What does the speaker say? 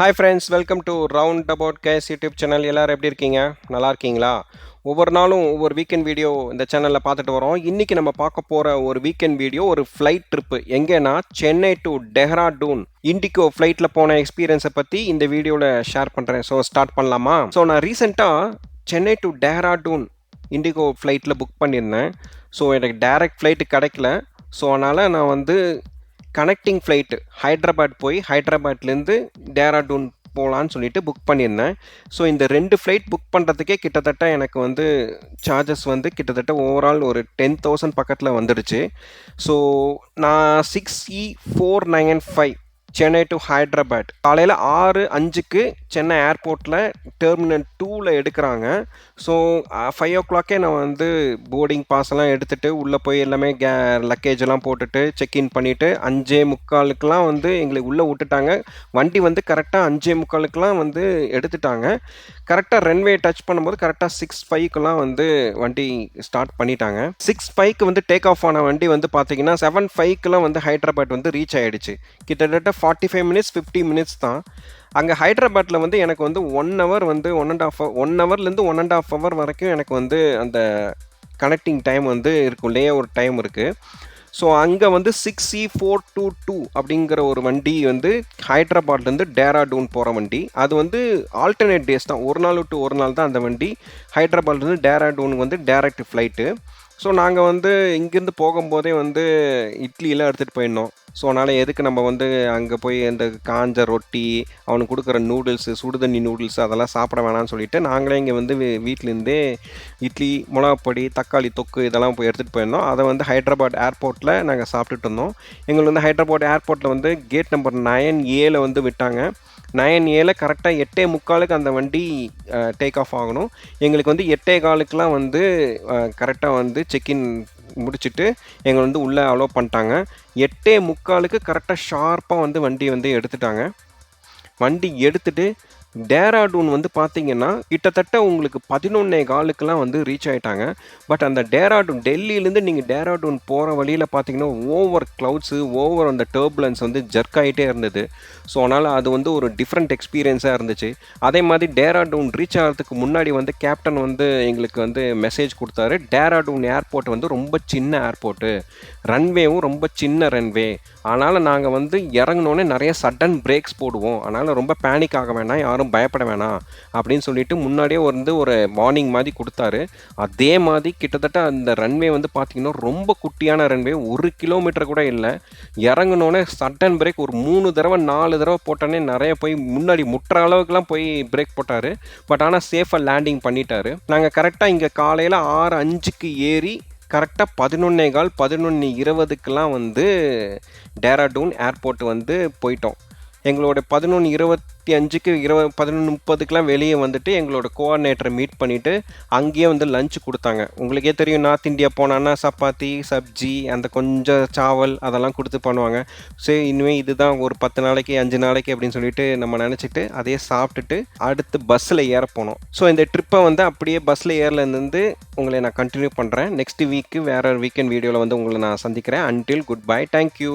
Hi friends, welcome to round about case YouTube channel. எல்லோரும் எப்படி இருக்கீங்க? நல்லா இருக்கீங்களா? ஒவ்வொரு நாளும் ஒவ்வொரு வீக்கெண்ட் வீடியோ இந்த சேனலில் பார்த்துட்டு வரோம். இன்றைக்கி நம்ம பார்க்க போகிற ஒரு வீக்கெண்ட் வீடியோ ஒரு ஃப்ளைட் ட்ரிப்பு. எங்கேனா சென்னை டு டெஹ்ராடூன் இண்டிகோ ஃப்ளைட்டில் போன எக்ஸ்பீரியன்ஸை பற்றி இந்த வீடியோவில் ஷேர் பண்ணுறேன். ஸோ ஸ்டார்ட் பண்ணலாமா? ஸோ நான் ரீசெண்டாக சென்னை டு டெஹ்ராடூன் இண்டிகோ ஃப்ளைட்டில் புக் பண்ணியிருந்தேன். ஸோ எனக்கு டைரக்ட் ஃப்ளைட்டு கிடைக்கல. ஸோ அதனால் நான் வந்து கனெக்டிங் ஃப்ளைட்டு ஹைதராபாத் போய் ஹைதராபாத்லேருந்து டேராடூன் போகலான்னு சொல்லிட்டு புக் பண்ணியிருந்தேன். ஸோ இந்த 2 ஃப்ளைட் புக் பண்ணுறதுக்கே கிட்டத்தட்ட எனக்கு வந்து சார்ஜஸ் வந்து கிட்டத்தட்ட ஓவரால் ஒரு 10,000 பக்கத்தில் வந்துடுச்சு. ஸோ நான் 6E495 சென்னை டு ஹைதராபாத் காலையில் 6:05க்கு சென்னை ஏர்போர்ட்டில் டெர்மினல் 2ல் எடுக்கிறாங்க. ஸோ 5 o'clockே நான் வந்து போர்டிங் பாஸ் எல்லாம் எடுத்துகிட்டு உள்ளே போய் எல்லாமே லக்கேஜ் எல்லாம் போட்டுட்டு செக்இன் பண்ணிவிட்டு 5:45க்குலாம் வந்து எங்களை உள்ளே விட்டுட்டாங்க. வண்டி வந்து கரெக்டாக 5:45க்குலாம் வந்து எடுத்துட்டாங்க. கரெக்டாக ரன்வே டச் பண்ணும்போது கரெக்டாக 6:05க்குலாம் வந்து வண்டி ஸ்டார்ட் பண்ணிட்டாங்க. 6:05க்கு வந்து டேக் ஆஃப் ஆன வண்டி வந்து பார்த்தீங்கன்னா 7:05க்குலாம் வந்து ஹைதராபாத் வந்து ரீச் ஆகிடுச்சு. கிட்டத்தட்ட 45 மினிட்ஸ் 50 மினிட்ஸ் தான். அங்கே ஹைதராபாத்தில் வந்து எனக்கு வந்து 1 hour வந்து 1 hourலேருந்து 1.5 hour வரைக்கும் எனக்கு வந்து அந்த கனெக்டிங் டைம் வந்து இருக்கும், லே ஒரு டைம் இருக்குது. ஸோ அங்கே வந்து 6E422 அப்படிங்கிற ஒரு வண்டி வந்து ஹைதராபாத்லேருந்து டேராடூன் போகிற வண்டி. அது வந்து ஆல்டர்னேட் டேஸ் தான், ஒரு நாள் விட்டு ஒரு நாள் தான் அந்த வண்டி. ஹைதராபாத்லேருந்து டேராடூனுக்கு வந்து டைரக்ட் ஃப்ளைட்டு. ஸோ நாங்கள் வந்து இங்கேருந்து போகும்போதே வந்து இட்லியெல்லாம் எடுத்துகிட்டு போயிருந்தோம். ஸோ அதனால் எதுக்கு நம்ம வந்து அங்கே போய் அந்த காஞ்ச ரொட்டி, அவனுக்கு கொடுக்குற நூடுல்ஸு, சுடுதண்ணி நூடுல்ஸ் அதெல்லாம் சாப்பிட வேணாம்னு சொல்லிட்டு நாங்களே இங்கே வந்து வீட்டிலேருந்தே இட்லி, மிளகாப்பொடி, தக்காளி தொக்கு இதெல்லாம் போய் எடுத்துகிட்டு போயிருந்தோம். அதை வந்து ஹைதராபாத் ஏர்போர்ட்டில் நாங்கள் சாப்பிட்டுட்டு இருந்தோம். எங்களுக்கு வந்து ஹைதராபாத் ஏர்போர்ட்டில் வந்து கேட் நம்பர் 9Aல வந்து விட்டாங்க. 9Aல கரெக்டாக 8:45க்கு அந்த வண்டி டேக் ஆஃப் ஆகணும். எங்களுக்கு வந்து 8:15க்குலாம் வந்து கரெக்டாக வந்து செக்இன் முடிச்சுட்டு எங்களை வந்து உள்ளே அலோவ் பண்ணிட்டாங்க. 8:45க்கு கரெக்டாக ஷார்ப்பாக வந்து வண்டி வந்து எடுத்துட்டாங்க. வண்டி எடுத்துகிட்டு டேராடூன் வந்து பார்த்தீங்கன்னா கிட்டத்தட்ட உங்களுக்கு 11:15க்குலாம் வந்து ரீச் ஆகிட்டாங்க. பட் அந்த டேராடூன் டெல்லியிலேருந்து நீங்கள் டேராடூன் போகிற வழியில் பார்த்தீங்கன்னா ஓவர் க்ளவுட்ஸு, ஓவர் அந்த டர்புலன்ஸ் வந்து ஜர்க் ஆகிட்டே இருந்தது. ஸோ அதனால் அது வந்து ஒரு டிஃப்ரெண்ட் எக்ஸ்பீரியன்ஸாக இருந்துச்சு. அதே மாதிரி டேராடூன் ரீச் ஆகிறதுக்கு முன்னாடி வந்து கேப்டன் வந்து எங்களுக்கு வந்து மெசேஜ் கொடுத்தாரு. டேராடூன் ஏர்போர்ட் வந்து ரொம்ப சின்ன ஏர்போர்ட்டு, ரன்வேவும் ரொம்ப சின்ன ரன்வே, அதனால் நாங்கள் வந்து இறங்கினோன்னே நிறைய சடன் பிரேக்ஸ் போடுவோம், அதனால் ரொம்ப பேனிக் ஆக வேணாம், யாரும் பயப்பட வேணாம் அப்படின்னு சொல்லிட்டு முன்னாடியே வந்து ஒரு வார்னிங் மாதிரி கொடுத்தாரு. அதே மாதிரி கிட்டத்தட்ட அந்த ரன்வே வந்து பார்த்தீங்கன்னா ரொம்ப குட்டியான ரன்வே, 1 கிலோமீட்டர் கூட இல்லை. இறங்கினோன்னே சடன் பிரேக் ஒரு 3 தடவை 4 தடவை போட்டோன்னே நிறைய போய் முன்னாடி முட்டுற அளவுக்குலாம் போய் பிரேக் போட்டார். பட் ஆனால் சேஃபாக லேண்டிங் பண்ணிட்டாரு. நாங்கள் கரெக்டாக இங்கே காலையில் 6:05க்கு ஏறி கரெக்டாக 11:15 11:20க்குலாம் வந்து டேராடூன் ஏர்போர்ட் வந்து போயிட்டோம். எங்களோட 11:25க்கு 11:30க்குலாம் வெளியே வந்துட்டு எங்களோட கோஆர்டினேட்டரை மீட் பண்ணிவிட்டு அங்கேயே வந்து லஞ்ச் கொடுத்தாங்க. உங்களுக்கே தெரியும், நார்த் இந்தியா போனான்னா சப்பாத்தி, சப்ஜி, அந்த கொஞ்சம் சாவல் அதெல்லாம் கொடுத்து பண்ணுவாங்க. சரி, இனிமேல் இதுதான் ஒரு 10 நாளைக்கு 5 நாளைக்கு அப்படின்னு சொல்லிட்டு நம்ம நினச்சிட்டு அதையே சாப்பிட்டுட்டு அடுத்து பஸ்ஸில் ஏற போனோம். ஸோ இந்த ட்ரிப்பை வந்து அப்படியே பஸ்ஸில் ஏறலேருந்து உங்களை நான் கண்டினியூ பண்ணுறேன். நெக்ஸ்ட் வீக்கு வேறு வீக்கெண்ட் வீடியோவில் வந்து உங்களை நான் சந்திக்கிறேன். Until good bye, thank you.